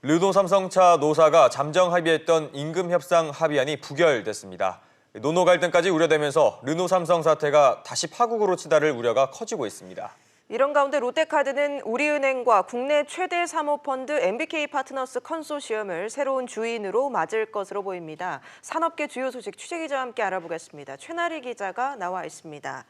르노삼성차 노사가 잠정 합의했던 임금 협상 합의안이 부결됐습니다. 노노 갈등까지 우려되면서 르노삼성 사태가 다시 파국으로 치달을 우려가 커지고 있습니다. 이런 가운데 롯데카드는 우리은행과 국내 최대 사모펀드 MBK 파트너스 컨소시엄을 새로운 주인으로 맞을 것으로 보입니다. 산업계 주요 소식 취재기자와 함께 알아보겠습니다. 최나리 기자가 나와 있습니다.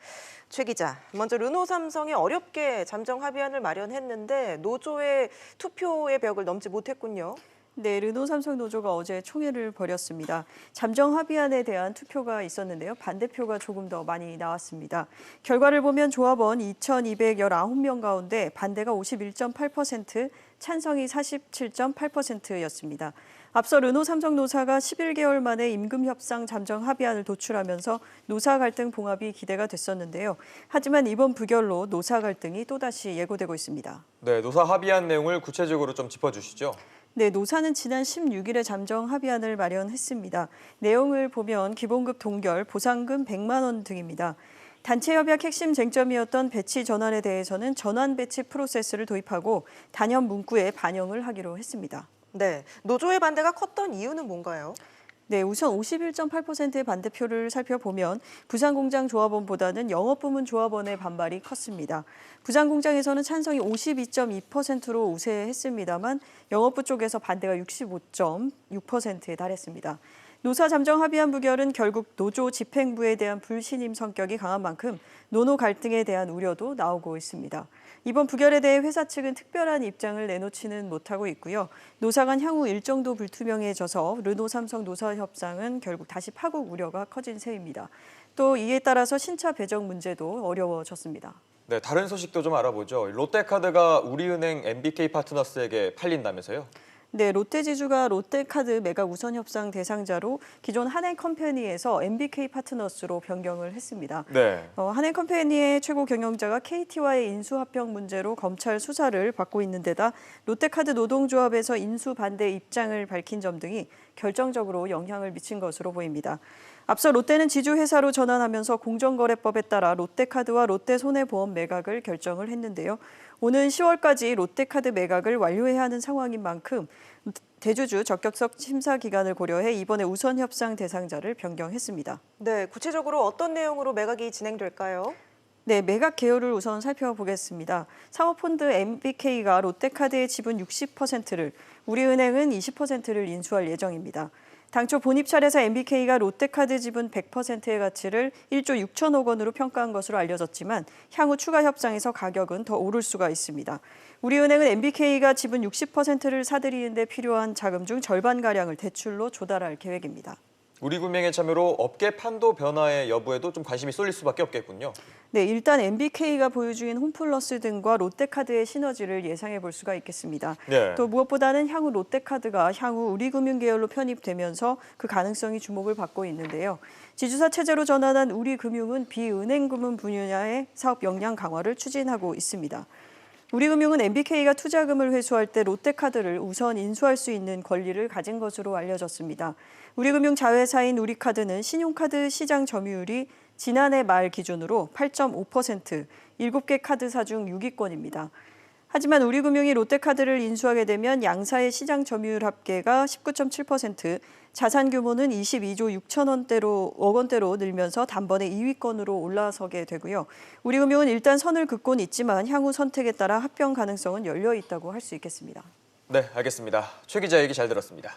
최 기자, 먼저 르노삼성이 어렵게 잠정 합의안을 마련했는데 노조의 투표의 벽을 넘지 못했군요. 네, 르노삼성 노조가 어제 총회를 벌였습니다. 잠정 합의안에 대한 투표가 있었는데요. 반대표가 조금 더 많이 나왔습니다. 결과를 보면 조합원 2,219명 가운데 반대가 51.8%, 찬성이 47.8%였습니다. 앞서 르노삼성 노사가 11개월 만에 임금 협상 잠정 합의안을 도출하면서 노사 갈등 봉합이 기대가 됐었는데요. 하지만 이번 부결로 노사 갈등이 또다시 예고되고 있습니다. 네, 노사 합의안 내용을 구체적으로 좀 짚어주시죠. 네, 노사는 지난 16일에 잠정 합의안을 마련했습니다. 내용을 보면 기본급 동결, 보상금 100만 원 등입니다. 단체 협약 핵심 쟁점이었던 배치 전환에 대해서는 전환 배치 프로세스를 도입하고 단협 문구에 반영을 하기로 했습니다. 네, 노조의 반대가 컸던 이유는 뭔가요? 네, 우선 51.8%의 반대표를 살펴보면 부산공장 조합원보다는 영업부문 조합원의 반발이 컸습니다. 부산공장에서는 찬성이 52.2%로 우세했습니다만 영업부 쪽에서 반대가 65.6%에 달했습니다. 노사 잠정 합의안 부결은 결국 노조 집행부에 대한 불신임 성격이 강한 만큼 노노 갈등에 대한 우려도 나오고 있습니다. 이번 부결에 대해 회사 측은 특별한 입장을 내놓지는 못하고 있고요. 노사 간 향후 일정도 불투명해져서 르노삼성 노사 협상은 결국 다시 파국 우려가 커진 셈입니다. 또 이에 따라서 신차 배정 문제도 어려워졌습니다. 네, 다른 소식도 좀 알아보죠. 롯데카드가 우리은행 MBK 파트너스에게 팔린다면서요? 네, 롯데지주가 롯데카드 매각 우선 협상 대상자로 기존 한행컴퍼니에서 MBK 파트너스로 변경을 했습니다. 네. 한행컴퍼니의 최고 경영자가 KT와의 인수합병 문제로 검찰 수사를 받고 있는 데다 롯데카드 노동조합에서 인수 반대 입장을 밝힌 점 등이 결정적으로 영향을 미친 것으로 보입니다. 앞서 롯데는 지주회사로 전환하면서 공정거래법에 따라 롯데카드와 롯데손해보험 매각을 결정을 했는데요. 오는 10월까지 롯데카드 매각을 완료해야 하는 상황인 만큼 대주주 적격성 심사 기간을 고려해 이번에 우선 협상 대상자를 변경했습니다. 네, 구체적으로 어떤 내용으로 매각이 진행될까요? 네, 매각 개요를 우선 살펴보겠습니다. 사모펀드 MBK가 롯데카드의 지분 60%를, 우리은행은 20%를 인수할 예정입니다. 당초 본입 차례사 MBK가 롯데카드 지분 100%의 가치를 1조 6천억 원으로 평가한 것으로 알려졌지만 향후 추가 협상에서 가격은 더 오를 수가 있습니다. 우리은행은 MBK가 지분 60%를 사들이는 데 필요한 자금 중 절반가량을 대출로 조달할 계획입니다. 우리금융의 참여로 업계 판도 변화의 여부에도 좀 관심이 쏠릴 수밖에 없겠군요. 네, 일단 MBK가 보유 중인 홈플러스 등과 롯데카드의 시너지를 예상해 볼 수가 있겠습니다. 네. 또 무엇보다는 향후 롯데카드가 향후 우리금융 계열로 편입되면서 그 가능성이 주목을 받고 있는데요. 지주사 체제로 전환한 우리금융은 비은행금융 분야의 사업 역량 강화를 추진하고 있습니다. 우리금융은 MBK가 투자금을 회수할 때 롯데카드를 우선 인수할 수 있는 권리를 가진 것으로 알려졌습니다. 우리금융 자회사인 우리카드는 신용카드 시장 점유율이 지난해 말 기준으로 8.5%, 7개 카드사 중 6위권입니다. 하지만 우리금융이 롯데카드를 인수하게 되면 양사의 시장 점유율 합계가 19.7%, 자산 규모는 22조 6천억 원대로 늘면서 단번에 2위권으로 올라서게 되고요. 우리금융은 일단 선을 긋고는 있지만 향후 선택에 따라 합병 가능성은 열려 있다고 할 수 있겠습니다. 네, 알겠습니다. 최 기자 얘기 잘 들었습니다.